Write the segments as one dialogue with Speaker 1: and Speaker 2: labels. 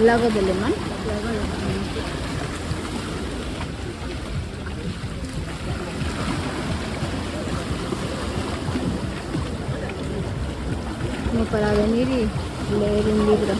Speaker 1: Lago de Lemán. Como para venir y leer un libro.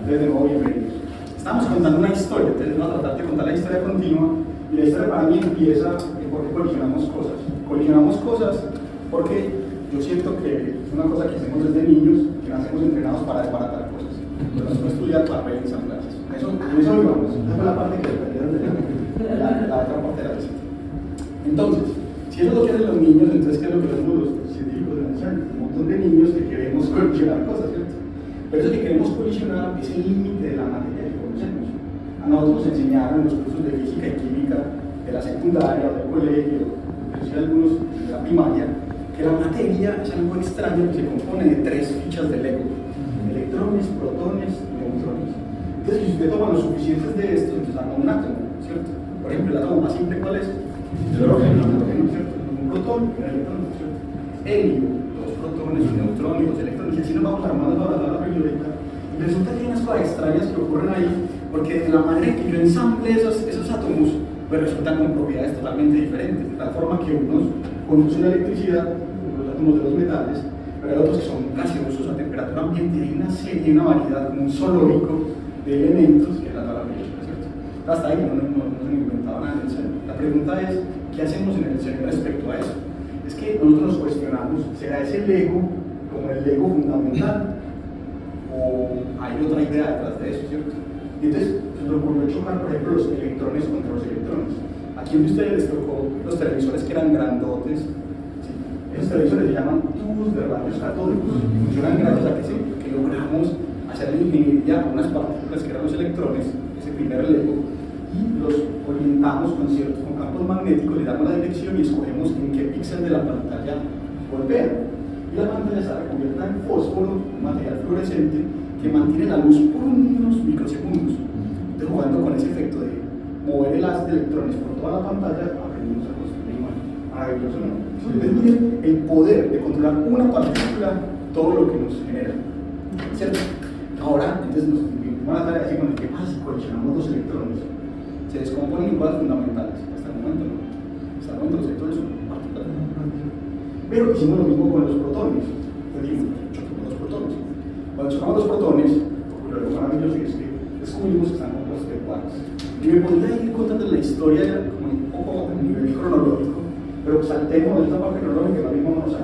Speaker 2: De nuevo, bienvenidos. Estamos contando una historia, entonces vamos a tratar de contar la historia continua. Y la historia para mí empieza porque colisionamos cosas. Colisionamos cosas porque yo siento que es una cosa que hacemos desde niños, que nacemos entrenados para desbaratar cosas. Entonces, no estudiar papel y ensamblarlas. En eso vivamos. Esa fue la parte que dependieron de la otra parte de la visita. Entonces, si eso es lo que hacen los niños, entonces, ¿qué es lo que hacemos los científicos en el CERN? Un montón de niños que queremos colisionar cosas, ¿cierto? Pero eso que queremos colisionar es el límite de la materia que conocemos. A nosotros nos enseñaron en los cursos de física y química de la secundaria o del colegio, inclusive algunos de la primaria, que la materia es algo extraño que se compone de 3 fichas de Lego: electrones, protones y neutrones. Entonces, si usted toma los suficientes de estos, entonces arma un átomo, ¿cierto? Por ejemplo, el átomo más simple, ¿cuál es? El hidrógeno, ¿cierto? Un protón y un electrón, ¿cierto? Helio, 2 protones, un neutrón y 2 electrones, y así nos vamos armando toda la tabla periódica. Y resulta que hay unas cosas extrañas que ocurren ahí, porque de la manera en que yo ensamble esos átomos, pues resultan con propiedades totalmente diferentes, de tal forma que unos conducen la electricidad, los átomos de los metales, pero hay otros que son gaseosos a temperatura ambiente, y hay una serie, una variedad, como un zoológico de elementos que es la tabla periódica, ¿cierto? Hasta ahí no se han inventado nada en el CERN. La pregunta es, ¿qué hacemos en el CERN respecto a eso? Es que nosotros nos cuestionamos, ¿será ese Lego como el Lego fundamental? ¿O hay otra idea detrás de eso, cierto? Y entonces se nos ocurrió chocar, por ejemplo, los electrones contra los electrones. ¿A quién de ustedes les tocó los televisores que eran grandotes? ¿Sí? Esos televisores se llaman tubos de rayos catódicos. Funcionan gracias a que logramos hacer la ingeniería a unas partículas que eran los electrones, ese primer Lego, y los orientamos con campos magnéticos, le damos la dirección y escogemos en qué píxel de la pantalla golpea. Y la pantalla está recubierta en fósforo, un material fluorescente que mantiene la luz por unos microsegundos. Entonces, jugando con ese efecto de mover el haz de electrones por toda la pantalla, aprendimos a construir imagen. Maravilloso, ¿no? Entonces, miren el poder de controlar una partícula, todo lo que nos genera, ¿cierto? Ahora, entonces nos van a dar así con el que si colisionamos 2 electrones, se descomponen en cosas fundamentales. Hasta el momento no. Hasta el momento los electrones son partículas fundamentales. Pero hicimos lo mismo con los protones. Chocamos los protones. Cuando chocamos los protones, ocurrió algo maravilloso, y es que descubrimos que están compuestos de quarks. Y me podría ir contando la historia como un poco a nivel cronológico, pero saltemos de esta parte cronológica y lo mismo vamos a.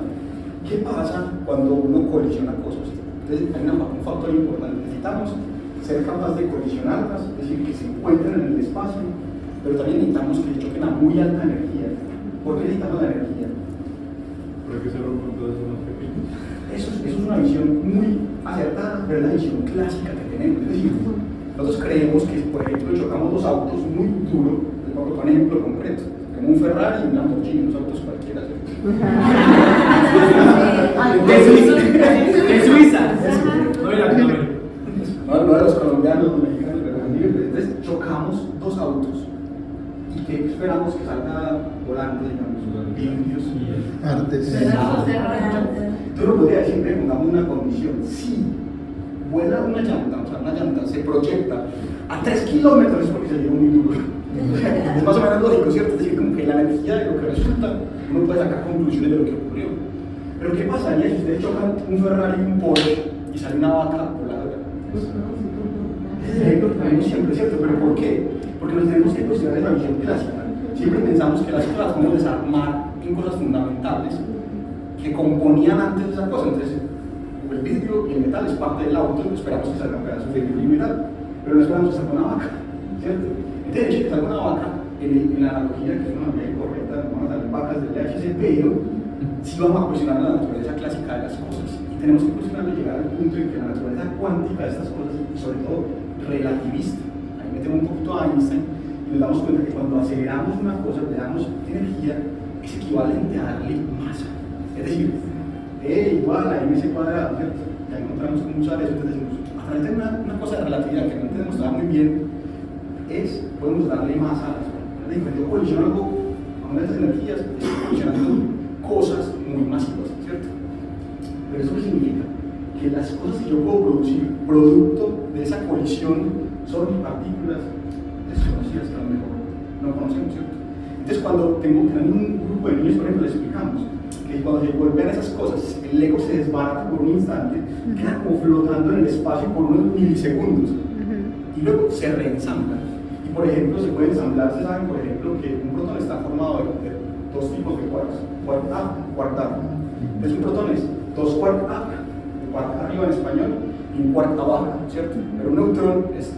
Speaker 2: ¿Qué pasa cuando uno colisiona cosas? Entonces, hay un factor importante. Necesitamos ser capaces de colisionarlas, es decir, que se encuentren en el espacio, pero también necesitamos que choquen a muy alta energía. ¿Por qué necesitamos la energía?
Speaker 3: Porque se rompen todas más pequeñas.
Speaker 2: Eso es una visión muy acertada, pero es la visión clásica que tenemos. Es decir, nosotros creemos que, por ejemplo, chocamos 2 autos muy duros, les voy a poner un ejemplo concreto, como un Ferrari y un Lamborghini, unos autos cualquiera.
Speaker 4: De Suiza. No de Latinoamérica.
Speaker 2: No de los colombianos, los mexicanos, pero entonces chocamos 2 autos. ¿Y qué esperamos que salga volando, digamos? Vidrios y
Speaker 5: artes.
Speaker 2: Tú no podrías decir, pongamos una condición. Si vuela una llanta, o sea, una llanta se proyecta a 3 kilómetros es porque se dio muy duro. Es más o menos lógico, ¿cierto? Es decir, como que la energía de lo que resulta, uno puede sacar conclusiones de lo que ocurrió. Pero ¿qué pasaría si ustedes chocan un Ferrari y un Porsche y sale una vaca voladora? Ese es el ejemplo que tenemos siempre, ¿cierto? ¿Pero por qué? Porque nos tenemos que cuestionar esa visión clásica. Siempre pensamos que las cosas las podemos desarmar en cosas fundamentales que componían antes de esa cosa. Entonces, el vidrio y el metal es parte del auto, esperamos que salgan pedazos de vidrio y metal, pero no esperamos que salga una vaca, ¿cierto? Entonces, de hecho, que salga una vaca, en la analogía, que es una analogía correcta, no van a salir vacas del LHC, pero sí vamos a cuestionar la naturaleza clásica de las cosas. Y tenemos que cuestionarlo y llegar al punto en que la naturaleza cuántica de estas cosas, y sobre todo relativista, ahí metemos un poquito a Einstein, y nos damos cuenta que cuando aceleramos una cosa, le damos energía, es equivalente a darle masa. Es decir, E igual a mc cuadrado, ¿cierto? Ya encontramos cómo usar eso, entonces decimos, a través de una cosa de relatividad que no entendemos todavía muy bien, podemos darle masa a las cosas. Cuando yo colisiono algo a una de estas energías, estoy colisionando cosas muy masivas, ¿cierto? Pero eso qué significa? Que las cosas que yo puedo producir, producto de esa colisión, son partículas desconocidas que a lo mejor no conocemos, ¿cierto? Entonces, cuando tengo un grupo de niños, por ejemplo, les explicamos que cuando se golpean esas cosas, el Lego se desbarata por un instante, queda como flotando en el espacio por unos milisegundos y luego se reensambla. Y por ejemplo, se puede ensamblar, se saben, por ejemplo, que un protón está formado de dos tipos de quarks, quark up y quark down. Entonces, un protón es dos quark up, quark arriba en español, y un quark abajo, ¿cierto? Pero un neutrón es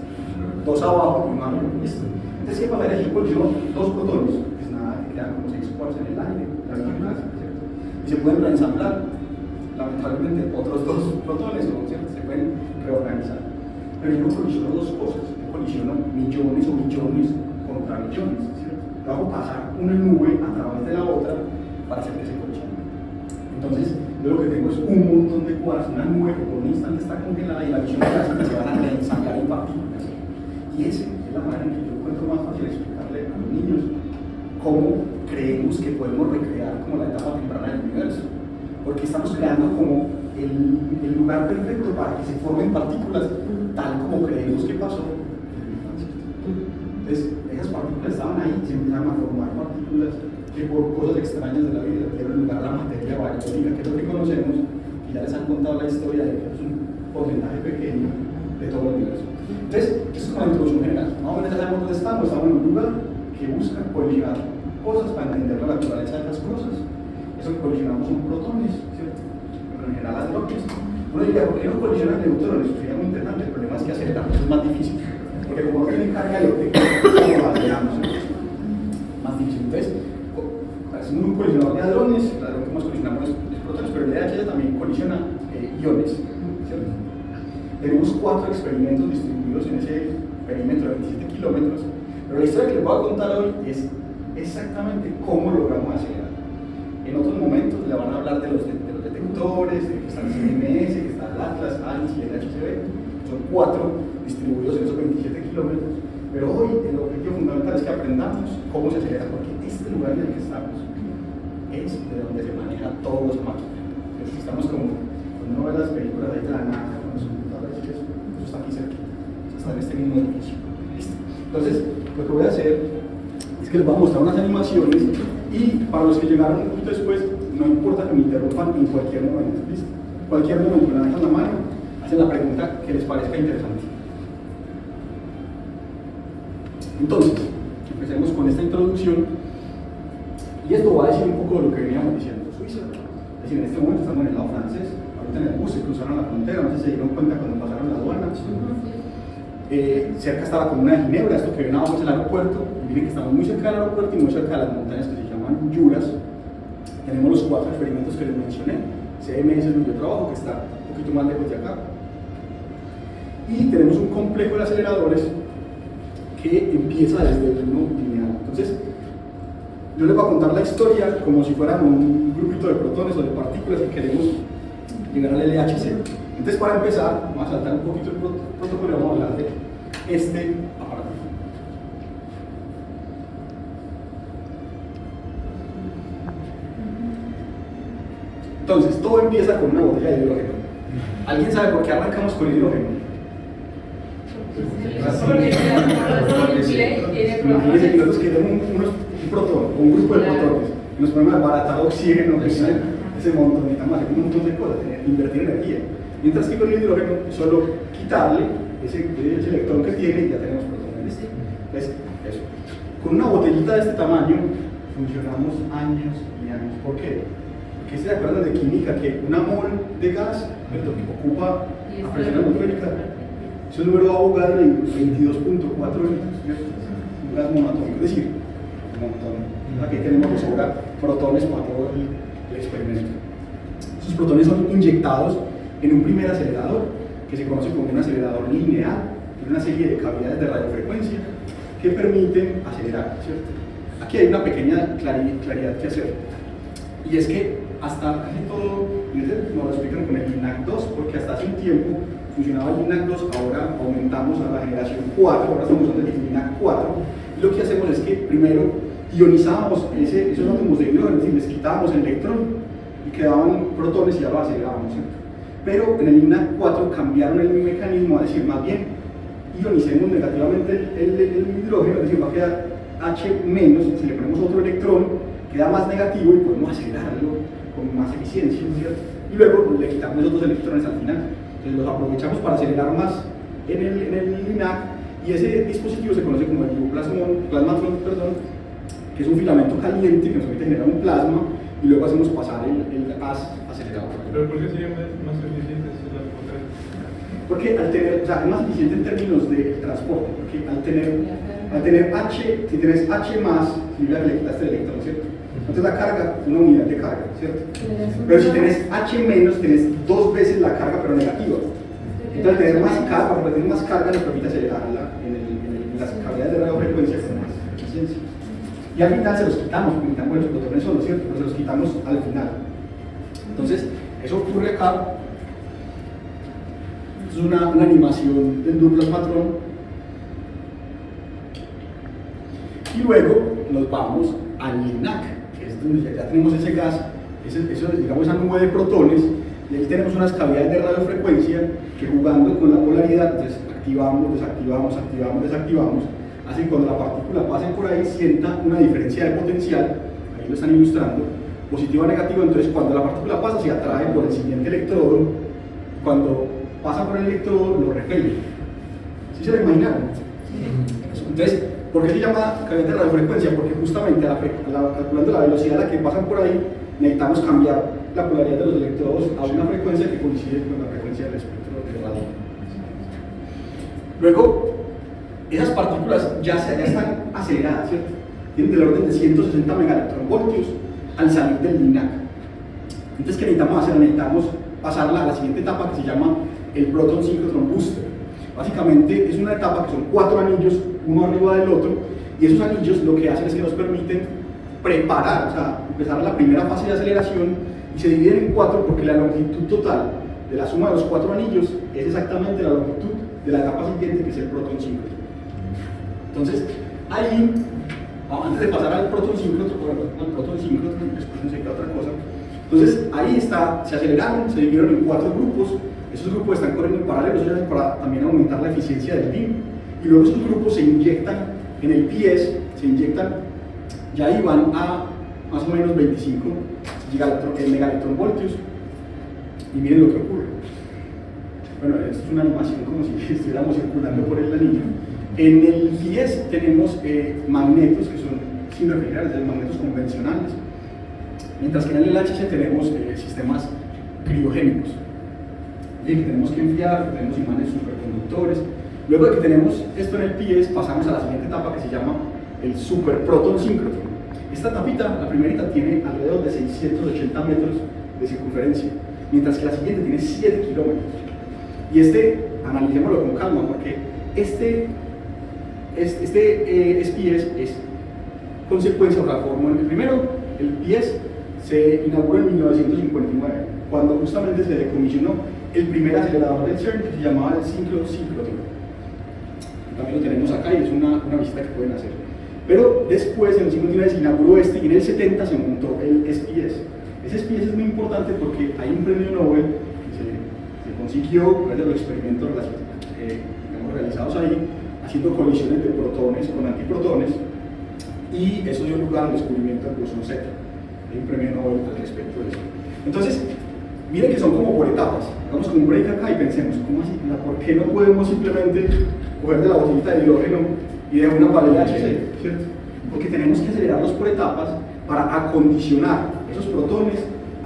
Speaker 2: dos abajo y uno arriba, ¿listo? Entonces, ¿qué pasaría si yo colisiono dos protones? Pues nada, quedan como 6 quarks en el aire, la misma clase, ¿cierto? Y se pueden reensamblar, lamentablemente, otros dos protones, ¿cierto? Se pueden reorganizar. Pero yo no colisiono dos cosas, yo colisiono millones o millones contra millones, ¿cierto? Yo hago pasar una nube a través de la otra para hacer que se colisione. Entonces, yo lo que tengo es un montón de quarks, una nube que por un instante está congelada y la visión clásica se van a reensamblar en partículas. Y esa es la manera en que yo encuentro más fácil explicarle a los niños cómo creemos que podemos recrear como la etapa temprana del universo. Porque estamos creando como el lugar perfecto para que se formen partículas tal como creemos que pasó. Entonces, esas partículas estaban ahí y se empezaron a formar partículas que por cosas extrañas de la vida dieron lugar a la materia bariónica, que es lo que conocemos, y ya les han contado la historia de que es un porcentaje pequeño de todo el universo. Entonces, esto es una introducción general. Más o menos ya sabemos dónde estamos en un lugar que busca colisionar cosas para entender la naturaleza de las cosas. Eso que colisionamos son protones, ¿cierto? Pero en general hadrones. Uno diría, ¿por qué no colisionan neutrones? Sería muy interesante. El problema es que acelerarlos es más difícil. Porque como no tienen carga eléctrica, ¿cómo aceleramos? Más difícil. Entonces, hacemos un colisionador de hadrones, el hadrón que más colisionamos es protones, pero el LHC también colisiona iones, ¿cierto? Tenemos 4 experimentos distribuidos en ese perímetro de 27 kilómetros, pero la historia que les voy a contar hoy es exactamente cómo logramos acelerar. En otros momentos le van a hablar de los detectores, de que está el CMS, que está el Atlas, ALICE y el HCB. Son 4 distribuidos en esos 27 kilómetros. Pero hoy el objetivo fundamental es que aprendamos cómo se acelera, porque este lugar en el que estamos es de donde se maneja todo esa máquina. Entonces estamos como, cuando uno ve las películas ahí de la NASA, con los computadores, y eso está aquí cerquita, está en este mismo edificio. ¿Listo? Entonces, lo que voy a hacer es que les voy a mostrar unas animaciones y para los que llegaron un poquito después, no importa que me interrumpan en cualquier momento, ¿listo? Cualquier momento, levantan la mano, hacen la pregunta que les parezca interesante. Entonces, empecemos con esta introducción y esto va a decir un poco de lo que veníamos diciendo Suiza. Es decir, en este momento estamos en el lado francés, ahorita en el bus se cruzaron la frontera, no sé si se dieron cuenta cuando pasaron la aduana. Cerca está la comuna de Ginebra, esto que ven abajo es el aeropuerto, y miren que estamos muy cerca del aeropuerto y muy cerca de las montañas que se llaman Juras. Tenemos los 4 experimentos que les mencioné, CMS es donde yo trabajo, que está un poquito más lejos de acá. Y tenemos un complejo de aceleradores que empieza desde el 1 lineal. Entonces, yo les voy a contar la historia como si fuera un grupito de protones o de partículas que queremos llegar al LHC. Entonces, para empezar, vamos a saltar un poquito el protocolo y vamos a hablar de este aparato. Entonces, todo empieza con una botella de hidrógeno. ¿Alguien sabe por qué arrancamos con hidrógeno? Imagínense que nosotros queremos un protón o un grupo de protones y nos ponemos a abaratar oxígeno, ese montón, necesitamos hacer un montón de cosas, invertir energía. Mientras que con el hidrógeno, solo quitarle ese electrón que tiene y ya tenemos protones. ¿Ves? Eso. Con una botellita de este tamaño funcionamos años y años. ¿Por qué? Porque se acuerdan de química que una mol de gas ocupa a presión atmosférica. Es un número de Avogadro de 22.4 litros, ¿cierto? Un gas monoatómico, es decir, un montón. Aquí tenemos que sobrar protones para todo el experimento. Esos protones son inyectados en un primer acelerador, que se conoce como un acelerador lineal, en una serie de cavidades de radiofrecuencia que permiten acelerar, ¿cierto? Aquí hay una pequeña claridad que hacer, y es que hasta casi todo, nos lo explican con el LINAC-2, porque hasta hace un tiempo funcionaba el LINAC-2, ahora aumentamos a la generación 4, ahora estamos usando el LINAC-4, y lo que hacemos es que primero ionizábamos esos átomos de hidrógeno, es decir, les quitábamos el electrón y quedaban protones y ya lo acelerábamos, ¿cierto? Pero en el LINAC-4 cambiaron el mecanismo a decir, más bien, ionicemos negativamente el hidrógeno, es decir, va a quedar H menos, si le ponemos otro electrón, queda más negativo y podemos acelerarlo con más eficiencia, ¿cierto? Y luego le quitamos esos dos electrones al final. Entonces los aprovechamos para acelerar más en el LINAC, y ese dispositivo se conoce como el plasmatron, que es un filamento caliente que nos permite generar un plasma y luego hacemos pasar el gas acelerado.
Speaker 3: ¿Pero por qué sería más eficiente la otra?
Speaker 2: Porque al tener, o sea, es más eficiente en términos de transporte, porque al tener H, si tienes H más, significa que le quitaste el electrón, ¿cierto? Entonces la carga, una unidad de carga, ¿cierto? Pero si tienes H menos, tienes 2 veces la carga, pero negativa. Entonces al tener más carga, porque tener más carga nos permite acelerarla en las cavidades de radiofrecuencia con más eficiencia. Y al final se los quitamos, porque quitamos los protones solos, ¿cierto? Pero se los quitamos al final. Entonces, eso ocurre acá. Es una animación del plasmatron. Y luego nos vamos al LINAC, que es donde ya tenemos ese gas, digamos esa nube de protones, y ahí tenemos unas cavidades de radiofrecuencia que, jugando con la polaridad, entonces activamos, desactivamos, así que cuando la partícula pase por ahí sienta una diferencia de potencial, ahí lo están ilustrando, positivo o negativo. Entonces cuando la partícula pasa se atrae por el siguiente electrodo, cuando pasa por el electrodo lo repele. ¿Sí se lo imaginaron? Sí. Entonces, ¿por qué se llama cavidad de radiofrecuencia? Porque justamente calculando la velocidad a la que pasan por ahí, necesitamos cambiar la polaridad de los electrodos a una frecuencia que coincide con la frecuencia del espectro de radio. Luego, esas partículas ya están aceleradas, ¿cierto? Tienen del orden de 160 megaelectronvoltios al salir del LINAC. Entonces, ¿qué necesitamos hacer? Necesitamos pasarla a la siguiente etapa, que se llama el Proton Synchrotron Booster. Básicamente es una etapa que son 4 anillos, uno arriba del otro, y esos anillos lo que hacen es que nos permiten preparar, o sea, empezar la primera fase de aceleración, y se dividen en 4 porque la longitud total de la suma de los 4 anillos es exactamente la longitud de la etapa siguiente, que es el Proton Synchrotron. Entonces, ahí, antes de pasar al Proton Synchrotron, después enseguida otra cosa, entonces ahí se aceleraron, se dividieron en 4 grupos. Esos grupos están corriendo en paralelo, eso se hace para también aumentar la eficiencia del BIM, y luego esos grupos se inyectan en el PS, ya ahí van a más o menos 25 megaelectronvoltios, y miren lo que ocurre. Bueno, esto es una animación como si estuviéramos circulando por el anillo. En el PS tenemos magnetos que son sin refrigerar, es decir, magnetos convencionales, mientras que en el LHC tenemos sistemas criogénicos. Y que tenemos que enfriar, tenemos imanes superconductores. Luego de que tenemos esto en el PS, pasamos a la siguiente etapa, que se llama el Super Proton Synchrotron. Esta etapita, la primerita, tiene alrededor de 680 metros de circunferencia, mientras que la siguiente tiene 7 kilómetros. Y analicémoslo con calma, porque este SPS es consecuencia o reforma. El primero, el PS, se inauguró en 1959, cuando justamente se decomisionó el primer acelerador del CERN, que se llamaba el Synchrotron. También lo tenemos acá y es una visita que pueden hacer. Pero después, en el 59, se inauguró y en el 70 se montó el SPS. Ese SPS es muy importante porque hay un premio Nobel que se consiguió, gracias a los experimentos digamos, realizados ahí, haciendo colisiones de protones con antiprotones, y eso dio lugar al descubrimiento del bosón Z. Hay un premio Nobel al respecto de eso. Entonces, miren que son como por etapas. Hagamos como un break acá y pensemos, ¿cómo así? ¿Por qué no podemos simplemente coger de la botellita de hidrógeno y de una pared HC? ¿Cierto? Porque tenemos que acelerarlos por etapas para acondicionar esos protones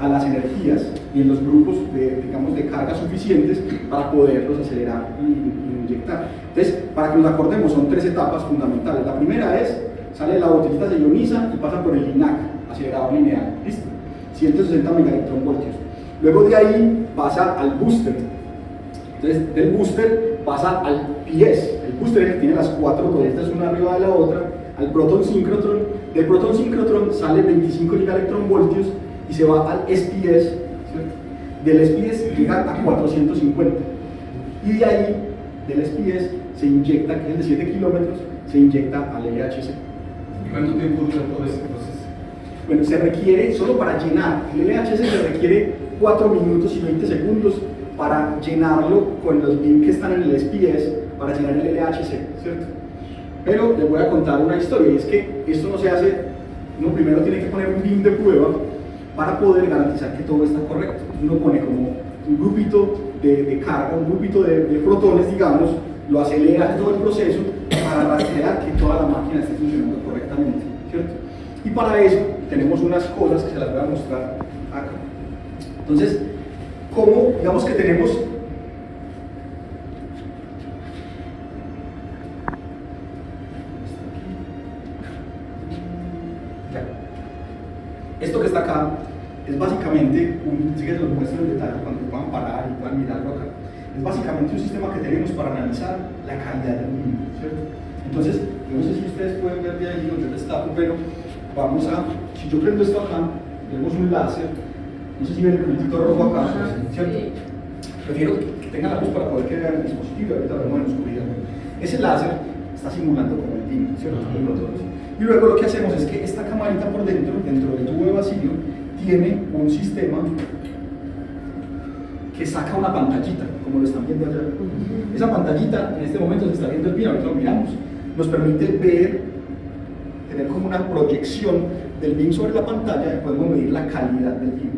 Speaker 2: a las energías y en los grupos digamos, de carga suficientes para poderlos acelerar y inyectar. Entonces, para que nos acordemos, son 3 etapas fundamentales. La primera es, sale la botellita, se ioniza y pasa por el LINAC, acelerado lineal, ¿listo? 160 megaelectronvoltios. Luego de ahí pasa al booster. Entonces, del booster pasa al PS. El booster es el que tiene las 4 botelltas una arriba de la otra, al proton síncrotron. Del proton síncrotron sale 25 gigaelectronvoltios y se va al SPS, ¿cierto? Del SPS llega a 450. Y de ahí, del SPS, se inyecta, que es de 7 kilómetros, se inyecta al LHC.
Speaker 4: ¿Y cuánto tiempo dura todo ese proceso?
Speaker 2: Bueno, se requiere, solo para llenar el LHC se requiere 4 minutos y 20 segundos para llenarlo con los BIM que están en el SPS, para llenar el LHC, ¿cierto? Pero les voy a contar una historia, y es que esto no se hace, uno primero tiene que poner un BIM de prueba para poder garantizar que todo está correcto. Uno pone como un grupito de carga, un grupito de protones, digamos, lo acelera todo el proceso para rastrear que toda la máquina esté funcionando correctamente, ¿cierto? Y para eso tenemos unas cosas que se las voy a mostrar acá. Entonces, como digamos que tenemos esto que está acá es básicamente si que los muestro en detalle cuando puedan parar y puedan mirarlo acá. Es básicamente un sistema que tenemos para analizar la calidad del vino, ¿cierto? Entonces, yo no sé si ustedes pueden ver de ahí donde destaco, pero vamos a, si yo prendo esto acá, tenemos un láser, no sé si ven el puntito rojo acá, ¿cierto? Prefiero que tengan la luz para poder que vean el dispositivo, ahorita lo vemos en la oscuridad. Ese láser está simulando como el vino, ¿cierto? Y luego lo que hacemos es que esta camarita por dentro del tubo de vacío, tiene un sistema que saca una pantallita, como lo están viendo allá. Esa pantallita, en este momento se está viendo el vino, ahorita lo miramos, nos permite ver, tener como una proyección del BIM sobre la pantalla y podemos medir la calidad del BIM.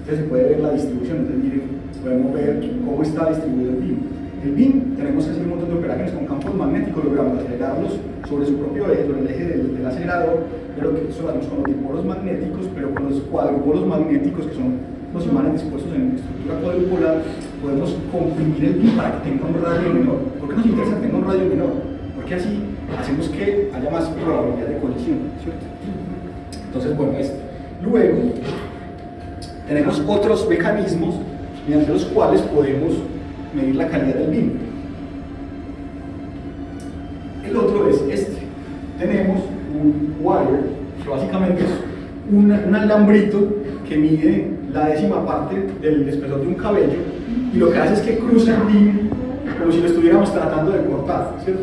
Speaker 2: Entonces se puede ver la distribución, entonces miren, podemos ver cómo está distribuido el BIM. El BIM, tenemos que hacer un montón de operaciones con campos magnéticos, logramos acelerarlos sobre su propio eje, sobre el eje del acelerador, pero que eso lo hacemos con los dipolos magnéticos, pero con los cuadrupolos magnéticos, que son los imanes dispuestos en estructura cuadrupolar, podemos comprimir el BIM para que tenga un radio menor. ¿Por qué nos interesa que tenga un radio menor? Porque así hacemos que haya más probabilidad de colisión, ¿cierto? Entonces, bueno, esto. Luego, tenemos otros mecanismos mediante los cuales podemos medir la calidad del BIM. El otro es este. Tenemos un wire, que básicamente es un alambrito que mide la décima parte del espesor de un cabello, y lo que hace es que cruza el BIM como si lo estuviéramos tratando de cortar, ¿cierto?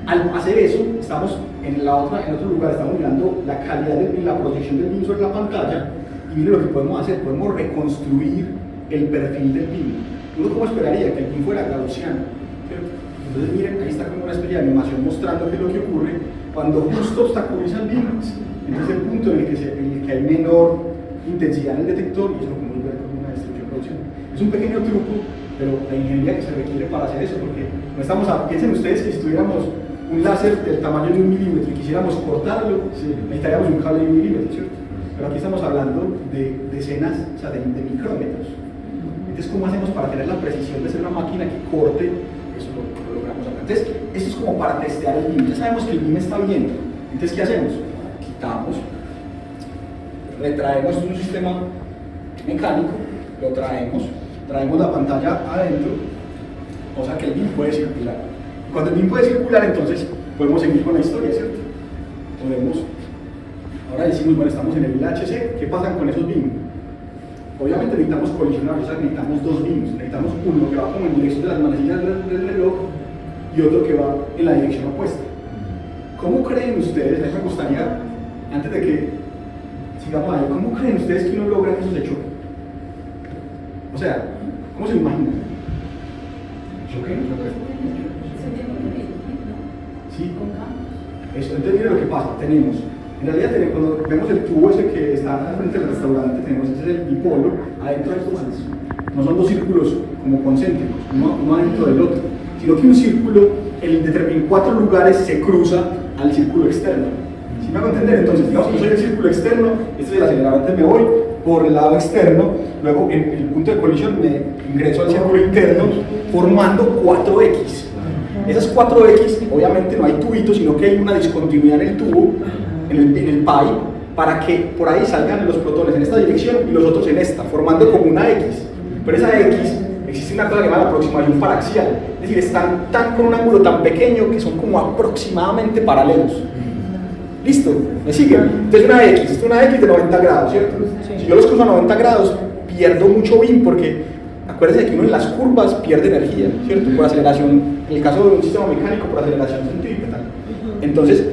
Speaker 2: Al hacer eso, estamos en otro lugar, estamos mirando la calidad del BIM, la proyección del BIM sobre la pantalla, y miren lo que podemos hacer, podemos reconstruir el perfil del BIM. Uno como esperaría que el BIM fuera gaussiano, ¿cierto? Entonces miren, ahí está como una especie de animación mostrando qué es lo que ocurre cuando justo obstaculiza el BIM. Entonces el punto en el que hay menor intensidad en el detector, y eso lo podemos ver como una destrucción gaussiana. Es un pequeño truco, pero la ingeniería que se requiere para hacer eso, porque no estamos piensen ustedes que si tuviéramos un láser del tamaño de 1 milímetro y quisiéramos cortarlo, necesitaríamos un cable de 1 milímetro, ¿cierto? Pero aquí estamos hablando de decenas, o sea, de micrómetros. Entonces, ¿cómo hacemos para tener la precisión de ser una máquina que corte? Eso lo logramos acá. Entonces, esto es como para testear el BIM. Ya sabemos que el BIM está bien. Entonces, ¿qué hacemos? Quitamos, retraemos un sistema mecánico, lo traemos la pantalla adentro, o sea que el BIM puede circular. Cuando el BIM puede circular, entonces podemos seguir con la historia, ¿cierto? Ahora decimos, bueno, estamos en el LHC, ¿qué pasa con esos BIM? Obviamente necesitamos colisionar, o sea, necesitamos dos BIMs, necesitamos uno que va como en dirección de las manecillas del reloj y otro que va en la dirección opuesta. ¿Cómo creen ustedes, a mí me gustaría, antes de que sigamos ahí, ¿cómo creen ustedes que uno logra que eso se choque? O sea, ¿cómo se lo imaginan? ¿Choque? Sí. Eso, entonces mire lo que pasa, en realidad cuando vemos el tubo ese que está al frente del restaurante, tenemos ese es el dipolo, adentro de estos no son dos círculos como concéntricos, uno adentro del otro, sino que un círculo en 4 lugares se cruza al círculo externo. ¿Sí me hago entender? Entonces, digamos que yo soy el círculo externo, este es el acelerador, entonces me voy por el lado externo, luego en el punto de colisión me ingreso al círculo interno formando 4X. Esas 4X, obviamente no hay tubitos, sino que hay una discontinuidad en el tubo, en el pipe, para que por ahí salgan los protones en esta dirección y los otros en esta, formando como una X. Pero esa X, existe una cosa llamada aproximación paraxial, es decir, están con un ángulo tan pequeño que son como aproximadamente paralelos. ¿Listo? ¿Me siguen? Entonces una X, esto es una X de 90 grados, ¿cierto? Si yo los cruzo a 90 grados, pierdo mucho BIM porque acuérdense que uno en las curvas pierde energía, ¿cierto? Por aceleración, en el caso de un sistema mecánico, por aceleración centrípeta. Entonces,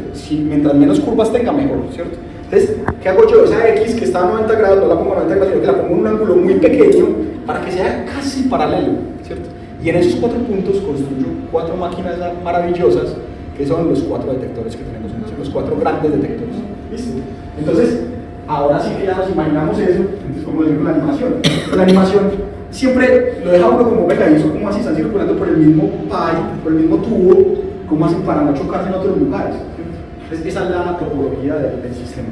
Speaker 2: mientras menos curvas tenga, mejor, ¿cierto? Entonces, ¿qué hago yo? Esa X que está a 90 grados, no la pongo a 90 grados, sino que la pongo en un ángulo muy pequeño para que sea casi paralelo, ¿cierto? Y en esos 4 puntos construyo 4 máquinas maravillosas que son los 4 detectores que tenemos, son los 4 grandes detectores. ¿Listo? Entonces, ahora sí que ya nos imaginamos eso, entonces, ¿cómo decirlo en la animación? La animación siempre lo deja uno como mecanismo, como así están circulando por el mismo pipe, por el mismo tubo, como así para no chocarse en otros lugares. Entonces, esa es la topología del sistema.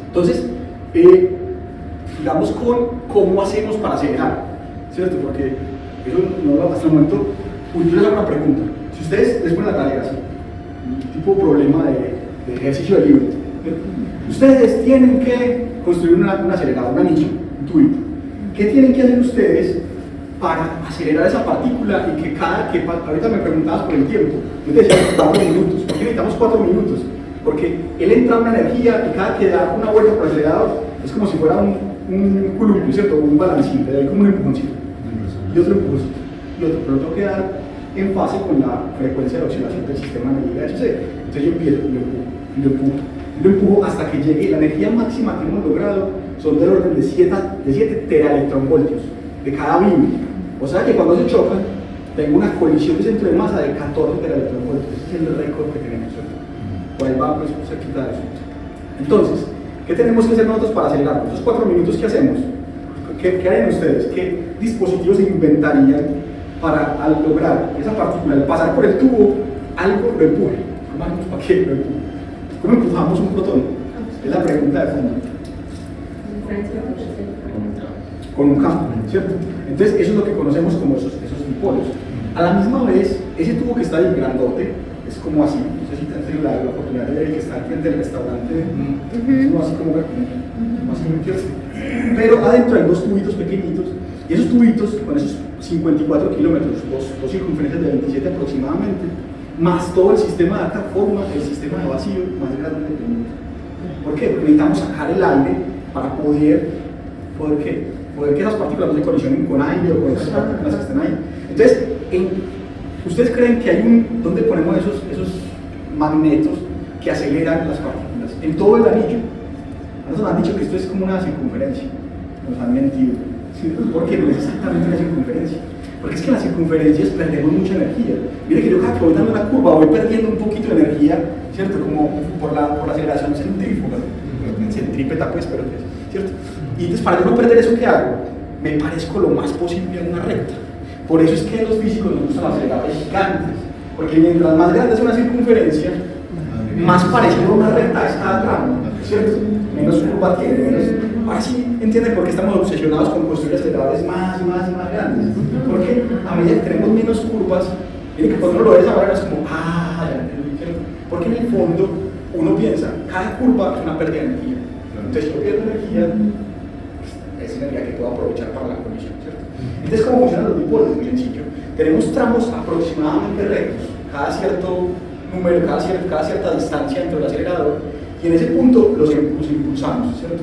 Speaker 2: Entonces, digamos cómo hacemos para acelerar, ¿cierto? Porque eso no lo hasta el momento. Yo les hago una pregunta. Si ustedes les ponen la tarea así, tipo problema de ejercicio de libro, ustedes tienen que construir un acelerador, un anillo, un tubito. ¿Qué tienen que hacer ustedes para acelerar esa partícula y que ahorita me preguntabas por el tiempo, yo te decía 4 minutos, ¿por qué necesitamos 4 minutos? Porque él entra una energía y cada que da una vuelta por el acelerador es como si fuera un columpio, ¿cierto? Un balancín, le doy como un empujoncito y otro empujoncito y otro, pero tengo que dar en fase con la frecuencia de oscilación del sistema en el IHC. Entonces yo empiezo y lo empujo hasta que llegue la energía máxima que hemos logrado, son del orden de 7 teraelectronvoltios de cada BIM. O sea que cuando se chocan, tengo una colisión de centro de masa de 14 teraelectronvoltios. Ese es el récord que tenemos, ¿cierto? Por ahí va, pues, cerquita de eso. Entonces, ¿qué tenemos que hacer nosotros para acelerar? Esos 4 minutos que hacemos, ¿qué harían ustedes? ¿Qué dispositivos se inventarían para al lograr esa partícula, al pasar por el tubo, algo lo empuje? ¿Cómo hacemos para que lo empuje? ¿Cómo empujamos un protón? Es la pregunta de fondo. Con un campo, ¿cierto? Entonces, eso es lo que conocemos como esos dipolos. A la misma vez, ese tubo que está ahí grandote, es como así, no sé si te han tenido la oportunidad de ver el que está al frente del restaurante, es como así como así, ¿cierto? Pero adentro hay 2 tubitos pequeñitos, y esos tubitos, con esos 54 kilómetros, 2 circunferencias de 27 aproximadamente, más todo el sistema de acá forma el sistema de vacío más grande del mundo. ¿Por qué? Porque necesitamos sacar el aire para poder que esas partículas no se colisionen con aire o con esas partículas que estén ahí. Entonces, ¿ustedes creen que hay dónde ponemos esos magnetos que aceleran las partículas? En todo el anillo. Nos han dicho que esto es como una circunferencia. Nos han mentido. ¿Sí? ¿Por qué? No es exactamente una circunferencia. Porque es que en las circunferencias perdemos mucha energía. Mire que yo cada que voy dando una curva voy perdiendo un poquito de energía, ¿cierto? Como por la aceleración centrífuga. Centrípeta, pues, pero ¿cierto? Y entonces, para yo no perder eso, ¿qué hago? Me parezco lo más posible a una recta. Por eso es que los físicos nos gustan los aceleradores gigantes, porque mientras más grande es una circunferencia, más parecido a una recta es cada tramo, ¿cierto? Menos curva tiene, menos... Ahora sí entienden por qué estamos obsesionados con construir aceleradores más y más y más grandes. Porque a medida que tenemos menos curvas, miren que cuando uno lo ves ahora es como, ya entendí, ¿cierto? Porque en el fondo uno piensa, cada curva es una pérdida de energía. Entonces, si yo pierdo energía, es energía que puedo aprovechar para la colisión, ¿cierto? Entonces, ¿cómo funcionan los dipolos? Muy sencillo. Tenemos tramos aproximadamente rectos, cada cierto número, cada cierta distancia entre el acelerador, y en ese punto los impulsamos, ¿cierto?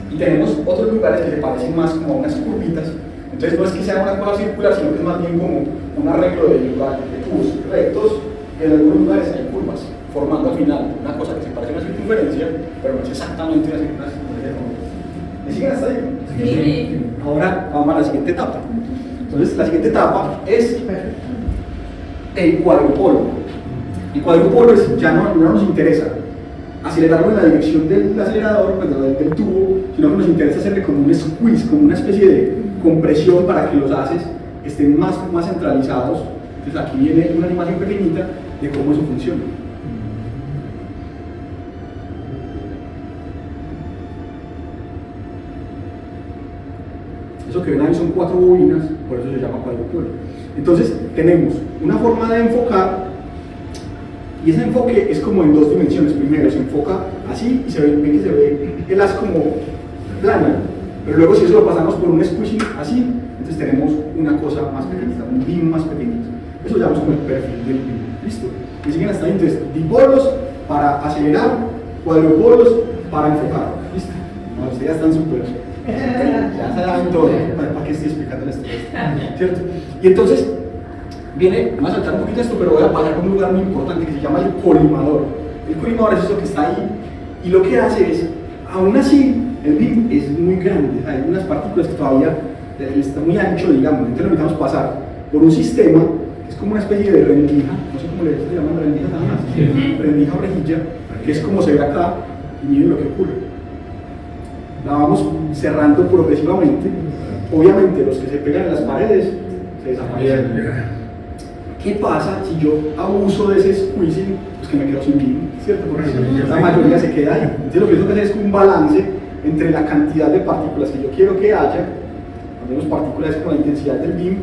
Speaker 2: Y tenemos otros lugares que se parecen más como a unas curvitas. Entonces, no es que sea una cosa circular, sino que es más bien como un arreglo de tubos rectos, y en algunos lugares hay curvas, formando al final una cosa que se parece a una circunferencia, pero no es exactamente una circunferencia. ¿Me siguen hasta ahí?
Speaker 5: Sí.
Speaker 2: Ahora vamos a la siguiente etapa. Entonces la siguiente etapa es el cuadrupolo. El cuadrupolo ya no nos interesa acelerarlo en la dirección del acelerador, pues, del tubo, sino que nos interesa hacerle como un squeeze, como una especie de compresión para que los haces estén más centralizados. Entonces aquí viene una animación pequeñita de cómo eso funciona. Eso que ven ahí son 4 bobinas, por eso se llama cuadrupolo. Entonces tenemos una forma de enfocar, y ese enfoque es como en 2 dimensiones. Primero se enfoca así y ven que se ve el haz como plano, pero luego si eso lo pasamos por un squishing así, entonces tenemos una cosa más pequeñita, un beam más pequeñito. Eso lo llamamos como el perfil del beam. ¿Listo? Y siguen hasta ahí. Entonces, dipolos para acelerar, cuadrupolos para enfocar. ¿Listo? No, ustedes ya están súper. Ya saben todo. ¿Para qué estoy explicando esto? ¿Cierto? Y entonces, vamos a saltar un poquito esto, pero voy a pasar por un lugar muy importante que se llama el colimador. El colimador es eso que está ahí, y lo que hace es, aún así, el beam es muy grande, hay unas partículas que todavía está muy ancho, digamos, entonces lo necesitamos pasar por un sistema que es como una especie de rendija, no sé cómo le llaman rendija también, rendija o rejilla, que es como se ve acá, y miren lo que ocurre. La vamos cerrando progresivamente, obviamente los que se pegan en las paredes se desaparecen. ¿Qué pasa si yo abuso de ese squeezing? Pues que me quedo sin beam, ¿cierto? Porque la mayoría se queda ahí. Entonces lo que tengo que hacer es un balance entre la cantidad de partículas que yo quiero que haya, cuando vemos partículas con la intensidad del beam,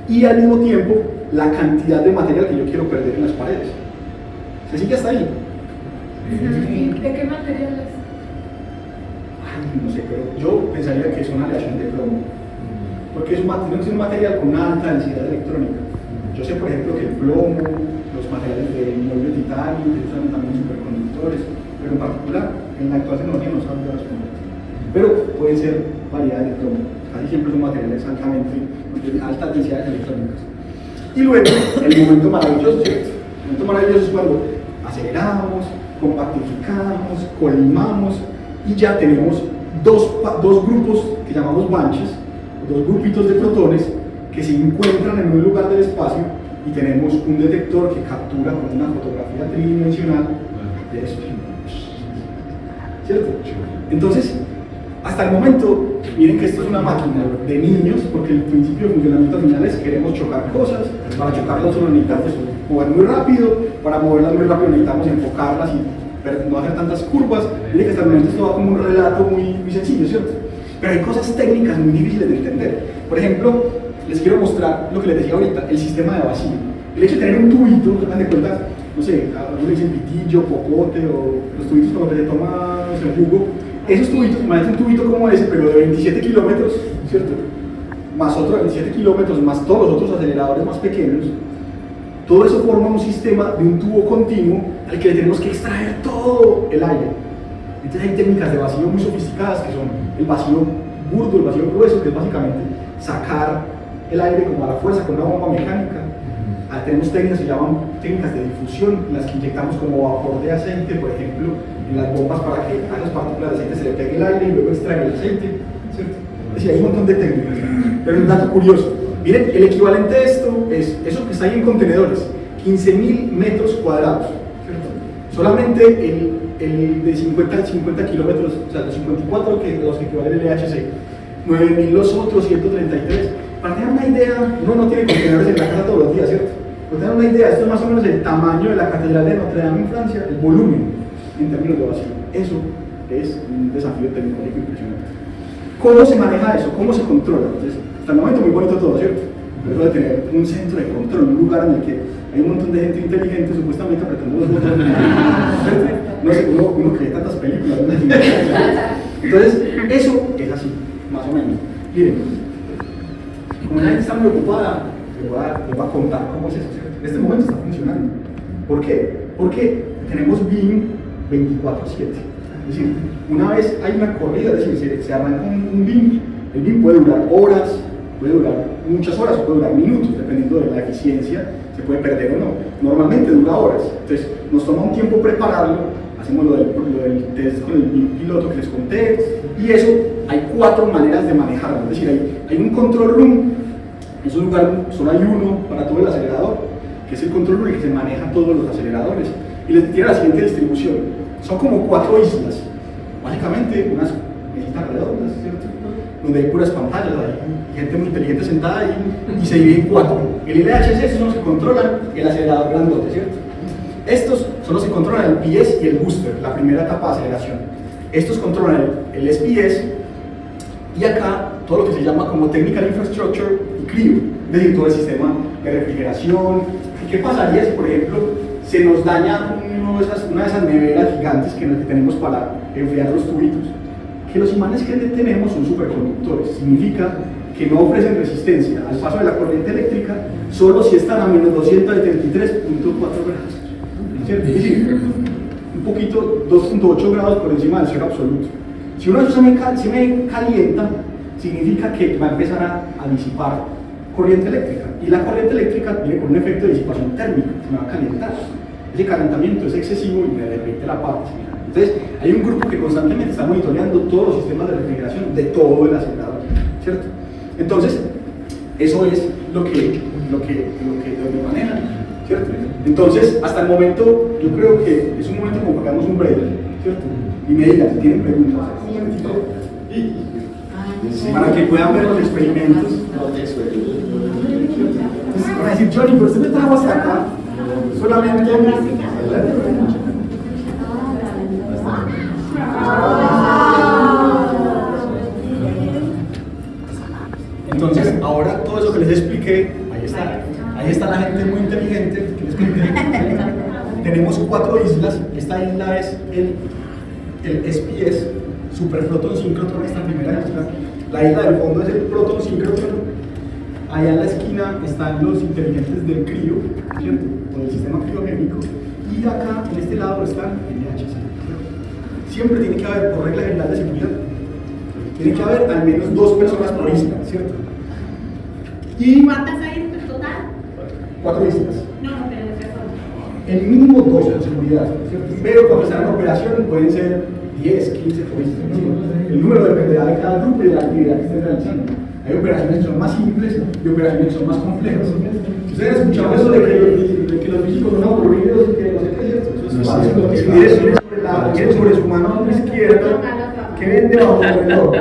Speaker 2: y al mismo tiempo la cantidad de material que yo quiero perder en las paredes. ¿Se sigue hasta ahí?
Speaker 5: ¿De qué material es?
Speaker 2: Ay, no sé, pero yo pensaría que es una aleación de plomo, porque es un material con una alta densidad electrónica. Yo sé, por ejemplo, que el plomo, los materiales de mueble de titanio, que usan también superconductores, pero en particular, en la actual tecnología no sabría responder. Pero pueden ser variedades de plomo, casi siempre son materiales altamente, de altas densidades electrónicas. Y luego, el momento maravilloso, ¿cierto? El momento maravilloso es cuando aceleramos, compactificamos, colimamos, y ya tenemos dos grupos que llamamos bunches, dos grupitos de protones, que se encuentran en un lugar del espacio, y tenemos un detector que captura con una fotografía tridimensional de eso. ¿Cierto? Entonces, hasta el momento, miren que esto es una máquina de niños, porque el principio de funcionamiento final es queremos chocar cosas, para chocarlas solo necesitamos mover muy rápido, para moverlas muy rápido necesitamos enfocarlas y no hacer tantas curvas. Miren que hasta el momento esto va como un relato muy sencillo, ¿cierto? Pero hay cosas técnicas muy difíciles de entender. Por ejemplo, les quiero mostrar lo que les decía ahorita, el sistema de vacío. El hecho de tener un tubito, se dan de cuenta, no sé, algunos le dicen pitillo, popote, o los tubitos con los que se toma el jugo. Esos tubitos, imagínate un tubito como ese, pero de 27 kilómetros, ¿cierto? Más otro de 27 kilómetros, más todos los otros aceleradores más pequeños. Todo eso forma un sistema de un tubo continuo al que le tenemos que extraer todo el aire. Entonces hay técnicas de vacío muy sofisticadas que son el vacío burdo, el vacío grueso, que es básicamente sacar el aire como a la fuerza con una bomba mecánica. Tenemos técnicas que se llaman técnicas de difusión, en las que inyectamos como vapor de aceite, por ejemplo, en las bombas para que a las partículas de aceite se le pegue el aire y luego extraer el aceite, ¿cierto? Es decir, hay un montón de técnicas. Pero un dato curioso, miren, el equivalente de esto es eso que está ahí en contenedores, 15.000 metros cuadrados, ¿cierto? Solamente el de 50 kilómetros, o sea, los 54 que los que equivalen el LHC, 9.000 los otros, 133. Para tener una idea, uno no tiene contenedores en la casa todos los días, ¿cierto? Para tener una idea, esto es más o menos el tamaño de la Catedral de Notre Dame en Francia, el volumen en términos de vacío. Eso es un desafío tecnológico impresionante. ¿Cómo se maneja eso? ¿Cómo se controla? Entonces, hasta el momento muy bonito todo, ¿cierto? Pero eso de tener un centro de control, un lugar en el que hay un montón de gente inteligente supuestamente apretando los botones. No sé, uno cree tantas películas. Entonces, eso es así, más o menos. Miren, como la gente está muy ocupada, les voy a contar cómo es eso, ¿cierto? En este momento está funcionando. ¿Por qué? Porque tenemos BIM 24/7. Es decir, una vez hay una corrida, es decir, se arranca un BIM, el BIM puede durar horas, puede durar muchas horas, puede durar minutos, dependiendo de la eficiencia, se puede perder o no. Normalmente dura horas, entonces nos toma un tiempo prepararlo, hacemos lo del test con el BIM piloto que les conté, y eso hay 4 maneras de manejarlo. Es decir, hay un control room En su lugar solo hay uno para todo el acelerador, que es el control que se maneja todos los aceleradores. Y les tiene la siguiente distribución. Son como 4 islas, básicamente unas islas redondas, ¿cierto? Donde hay puras pantallas, hay gente muy inteligente sentada ahí y se divide en 4. El LHC son los que controlan el acelerador grandote, ¿cierto? Estos son los que controlan el PS y el booster, la primera etapa de aceleración. Estos controlan el SPS y acá todo lo que se llama como Technical Infrastructure y CRIO, es decir, todo el sistema de refrigeración. ¿Y qué pasaría si, por ejemplo, se nos daña una de esas neveras gigantes que tenemos para enfriar los tubitos? Que los imanes que tenemos son superconductores, significa que no ofrecen resistencia al paso de la corriente eléctrica solo si están a menos 273.4 grados. ¿Cierto? Es decir, un poquito, 2.8 grados por encima del cero absoluto. Si uno de esos se me calienta, significa que va a empezar a disipar corriente eléctrica. Y la corriente eléctrica viene con un efecto de disipación térmica, se me va a calentar. Ese calentamiento es excesivo y me derrite la parte. Entonces, hay un grupo que constantemente está monitoreando todos los sistemas de refrigeración de todo el acelerador, ¿cierto? Entonces, eso es lo que manejan, ¿cierto? Entonces, hasta el momento, yo creo que es un momento como para que hagamos un breve, ¿cierto? Y me digan si tienen preguntas, un momentito, y para que puedan ver los experimentos. Entonces, van a decir, Johnny, pero usted me trajo hasta acá, solamente entonces, ahora todo eso que les expliqué, ahí está la gente muy inteligente que les expliqué. Tenemos 4 islas, esta isla es el SPS, Superproton Synchrotron, esta primera isla. La isla del fondo es el Proton Synchrotron. Allá en la esquina están los inteligentes del CRIO, ¿cierto? O del sistema criogénico. Y acá, en este lado, están LHC. Siempre tiene que haber, por regla general de seguridad, tiene que haber al menos 2 personas por isla, ¿cierto? Y
Speaker 5: ¿Cuántas hay en total?
Speaker 2: 4 islas.
Speaker 5: No, pero de personas.
Speaker 2: El mínimo 2 por seguridad, ¿cierto? Pero cuando están en operación pueden ser 10, 15 por isla. El número dependerá de cada grupo y de la actividad que estén realizando. Hay operaciones que son más simples y operaciones que son más complejas. Ustedes han escuchado eso de que los físicos son aburridos y que no sé qué es cierto. Eso es fácil. Miren sobre su mano izquierda que ven debajo del reloj.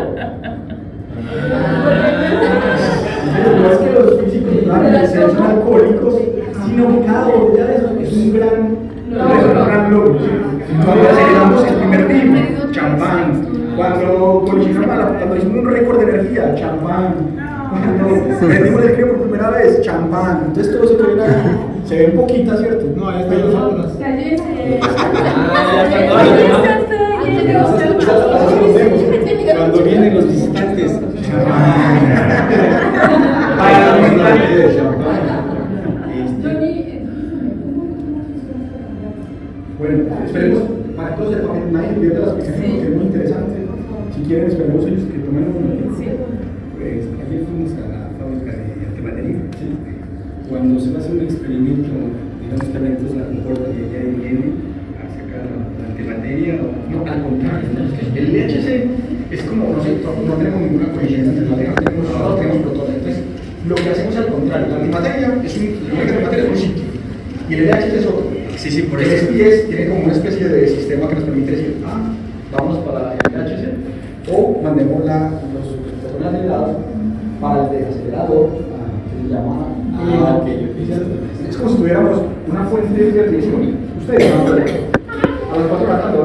Speaker 2: No es que los físicos son alcohólicos, sino que cada botella de eso es un gran logro. Cuando aceleramos el primer beam, champán. Cuando hicimos un récord de energía, champán. Cuando prendimos el creo por primera vez, champán. Entonces todo eso que ven ahí se ven poquitas, ¿cierto? No, ahí están los otros.
Speaker 4: Cuando vienen los visitantes.
Speaker 2: Bueno, esperemos para todos nadie pierda las explicación porque es muy interesante. Si quieren, esperemos ellos que tomen un momento.
Speaker 4: Pues ayer fuimos a la fábrica de antibatería. ¿Sí? Cuando se va a hacer un experimento, digamos que eventos la comporta y ella viene a sacar la antibateria o no, al contrario.
Speaker 2: El LHC es como, no sé, no tenemos ninguna coherencia entre la tenemos protones. Entonces, lo que hacemos al contrario, la antimateria es un sitio y el LHC es otro.
Speaker 4: Sí, por
Speaker 2: el
Speaker 4: eso.
Speaker 2: SPS tiene como una especie de sistema que nos permite decir, vamos para el LHC o mandemos los protones acelerados para el desacelerador, que se llama es como si tuviéramos una fuente de radiación. Ustedes van a ver a las 4 de la tarde,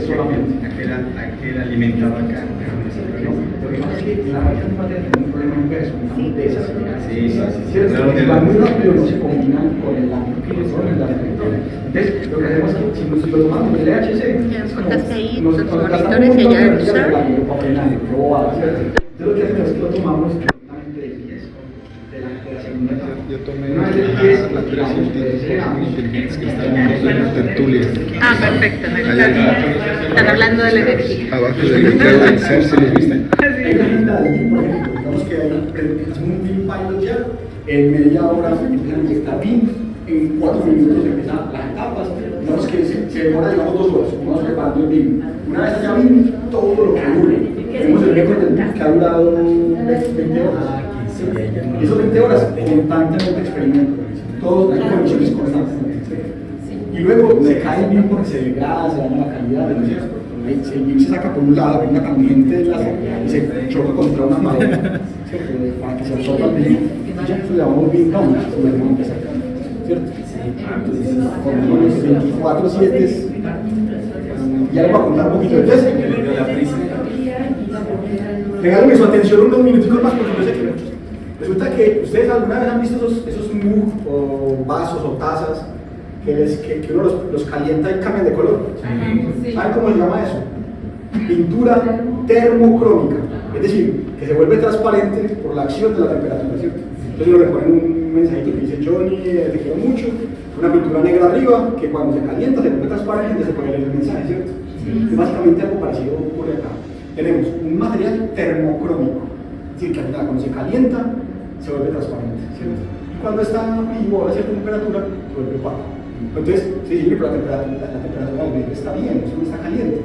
Speaker 2: solamente
Speaker 4: aquel alimentado acá.
Speaker 2: Lo que pasa es que la máquina antimateria tiene un problema inverso, una desaceleración.
Speaker 4: Sí.
Speaker 2: Van muy rápido, no se combinan con el electrón, el electrón. Entonces, lo que hacemos es que si lo tomamos del LHC,
Speaker 1: Los monitores y allá el usuario.
Speaker 2: Entonces, lo que hacemos es que lo tomamos directamente del 10, de la segunda etapa.
Speaker 4: Yo tomé
Speaker 2: Una vez del 10,
Speaker 4: la operación inteligentes que están en la tertulia.
Speaker 1: Ah, perfecto. Están hablando de la energía.
Speaker 4: Abajo del letrero del CER, ¿se los viste?
Speaker 2: Hay una agenda de BIM, por ejemplo, digamos que hacemos un BIM pilot ya, en media hora empiezan a inyectar BIM, en 4 minutos empiezan las etapas, digamos que se demora, digamos, 2 horas, vamos preparando el BIM. Una vez ya BIM, todo lo que dure. Tenemos durado 20 horas. Esos 20 horas constantemente experimento, todos en condiciones constantes. Y luego se cae bien porque se degrada, se daña la calidad, el bien se saca por un lado, por una tangente de láser y se choca contra una madera, ¿cierto? Para que se absorba el bien. Y ya eso le llamamos bien down, ¿cierto? Entonces, con los 24/7 ya les voy a contar un poquito. Entonces, regálame su atención unos minuticos más porque yo sé que resulta que ustedes alguna vez han visto esos mug o vasos o tazas que uno los calienta y cambian de color. ¿Saben cómo se llama eso? Pintura termocrómica, es decir, que se vuelve transparente por la acción de la temperatura, ¿cierto? Entonces uno le ponen un mensajito que dice Johnny, te quiero mucho, una pintura negra arriba, que cuando se calienta se vuelve transparente y se puede leer el mensaje, ¿cierto? Y básicamente algo parecido ocurre acá. Tenemos un material termocrómico, es decir, que al final cuando se calienta se vuelve transparente, ¿cierto? Y cuando está vivo a cierta temperatura se vuelve opaco. Entonces se dice que la temperatura del medio está bien, eso no está caliente.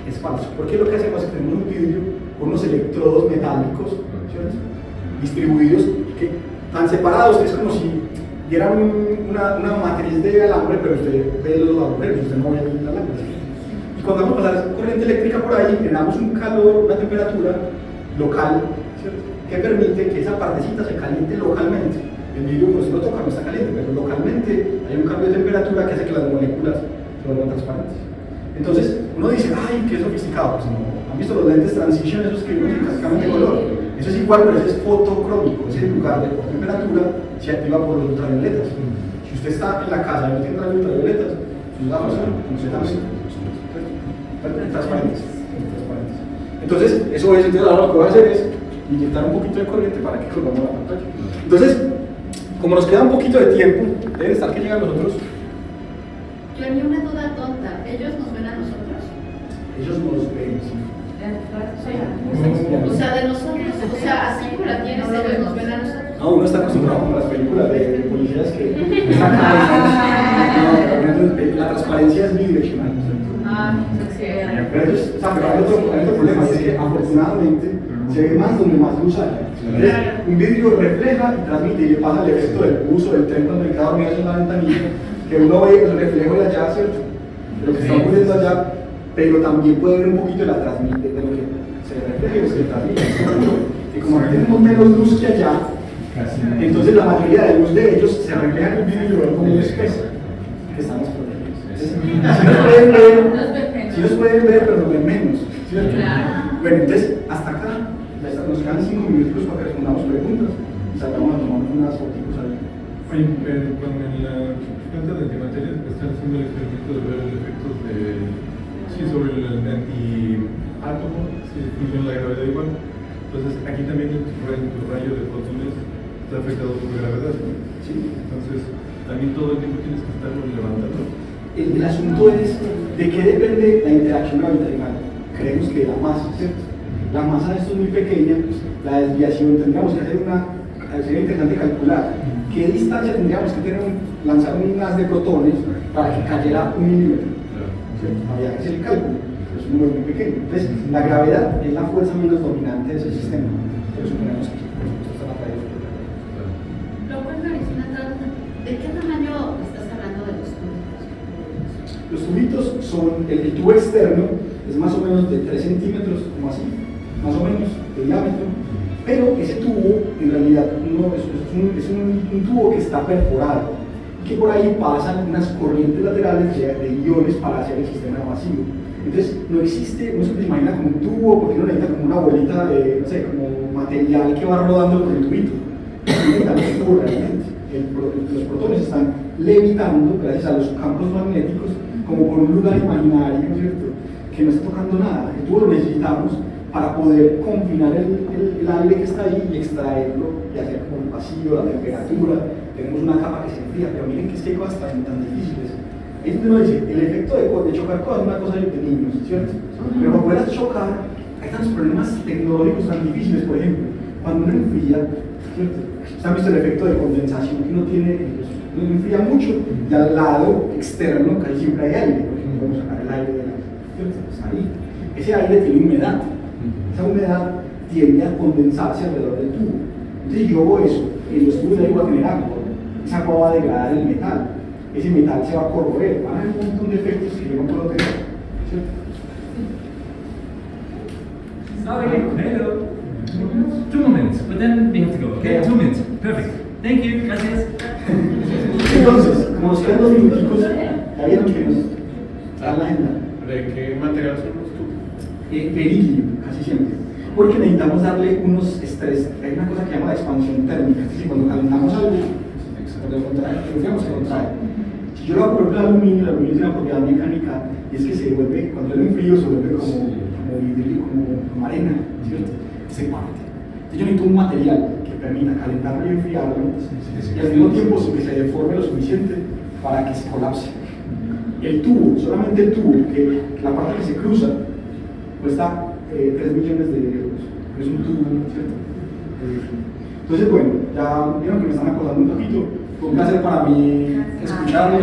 Speaker 2: Es falso, porque lo que hacemos es que tenemos un vidrio con unos electrodos metálicos, ¿cierto? Distribuidos, que tan separados que es como si dieran una matriz de alambre, pero usted ve los agujeros, usted no ve el alambre. Y cuando vamos a pasar corriente eléctrica por ahí, generamos un calor, una temperatura local, ¿cierto? Que permite que esa partecita se caliente localmente. El vidrio, por si lo toca, no está caliente, pero localmente hay un cambio de temperatura que hace que las moléculas se vuelvan transparentes. Entonces, uno dice, ay, qué sofisticado. Pues no, ¿han visto los lentes transition, esos que cambian de color? Eso es igual, pero eso es fotocrómico. Es en lugar de por temperatura, se activa por los ultravioletas. Si usted está en la casa y no tiene rayos ultravioletas, sus gafas son completamente transparentes. Entonces, eso es, entonces ahora lo que voy a hacer es inyectar un poquito de corriente para que colgamos la pantalla. Entonces, como nos queda un poquito de tiempo, deben estar que llegan los otros.
Speaker 5: Yo ni una duda tonta. ¿Ellos nos ven a nosotros?
Speaker 2: Ellos nos ven, sí.
Speaker 5: O sea, de nosotros, o sea, así como la tienes, ellos nos ven a nosotros.
Speaker 2: No, uno está acostumbrado como las películas de policías que la transparencia es bidireccional.
Speaker 1: Sí.
Speaker 2: Pero ellos, o sea, pero hay otro problema, es que afortunadamente se ve más donde más luz hay. Entonces, un vidrio refleja y transmite y le pasa el efecto del uso del tren cuando el carro mira en la ventanilla, que uno ve el reflejo de allá, ¿cierto? De lo que está ocurriendo allá, pero también puede ver un poquito de la transmite, de lo que se refleja y lo que se transmite. Y como aquí tenemos menos luz que allá, entonces la mayoría de luz de ellos se refleja en el vidrio y lo ven como un espejo, que estamos protegidos. Sí los pueden ver, pero lo ven menos, ¿cierto? Bueno, entonces, hasta acá, nos quedan 5 minutos para que respondamos preguntas y salgamos a tomar unas fotos ahí.
Speaker 3: Oye, con la planta de antimateria están haciendo el experimento de ver el efecto sobre el antiátomo, si funciona la gravedad igual. Entonces, aquí también el rayo de fotones está afectado por la gravedad, ¿no?
Speaker 2: Sí.
Speaker 3: Entonces, también todo el tiempo tienes que estarlo levantando.
Speaker 2: El asunto es de qué depende la interacción gravitacional. Creemos que de la masa, ¿cierto? La masa de esto es muy pequeña, la desviación, tendríamos que hacer sería interesante calcular qué distancia tendríamos que tener, lanzar un haz de protones para que cayera 1 milímetro. ¿Cierto? Habría que hacer el cálculo, pero es un número muy pequeño. Entonces, la gravedad es la fuerza menos dominante de ese sistema, pero suponemos que por supuesto está la caída.
Speaker 5: Lo cual me parece una duda. ¿De qué tamaño estás hablando de los tubitos?
Speaker 2: Los tubitos son, el tubo externo es más o menos de 3 centímetros, como así, más o menos, de diámetro, pero ese tubo en realidad no, es un tubo que está perforado y que por ahí pasan unas corrientes laterales de iones para hacer el sistema evasivo. Entonces no existe, no se imagina como un tubo porque uno necesita como una bolita de, no sé, como material que va rodando por el tubito. Necesitamos un tubo realmente. Los protones están levitando gracias a los campos magnéticos como por un lugar imaginario, ¿cierto? Que no está tocando nada. El tubo lo necesitamos para poder confinar el aire que está ahí y extraerlo y hacer como el vacío, la temperatura. Tenemos una capa que se enfría, pero miren que es que hay cosas tan difíciles. Ahí es donde uno dice, el efecto de chocar cosas es una cosa de niños, ¿cierto? Pero para poder chocar, hay tantos problemas tecnológicos tan difíciles, por ejemplo, cuando uno enfría, ¿cierto? ¿Se han visto el efecto de condensación que uno tiene? Uno enfría mucho y al lado externo casi siempre hay aire, porque no podemos sacar el aire de la, ¿cierto? Pues ahí, ese aire tiene humedad. Esa humedad tiende a condensarse alrededor del tubo. Entonces, si yo hago eso, en los tubos de ahí voy a tener agua, esa agua va a degradar el metal, ese metal se va a corroer, van a haber un montón de efectos que yo no puedo tener, ¿cierto?
Speaker 6: Sorry, hello. 2 more minutes, but then we have to go, okay? 2 minutes, perfect. Thank you, gracias.
Speaker 2: Entonces, como nos quedan 2 minuticos, ya vieron que nos dan la agenda.
Speaker 3: ¿De qué material son los tubos?
Speaker 2: Berilio, casi siempre. Porque necesitamos darle unos estrés. Hay una cosa que se llama la expansión térmica, es decir, cuando calentamos algo, se contrae. Si yo lo hago por ejemplo el aluminio tiene una propiedad mecánica, y es que se vuelve, cuando es muy frío, se vuelve como vidrio, como arena, ¿cierto? Se parte. Entonces yo necesito un material que permita calentarlo y enfriarlo, y al mismo tiempo que se deforme lo suficiente para que se colapse. El tubo, solamente el tubo, que la parte que se cruza, cuesta 3 millones de euros. Es un tubo, ¿cierto? Entonces, bueno, ya vieron que me están acosando un poquito. Fue un placer para mí escucharlos.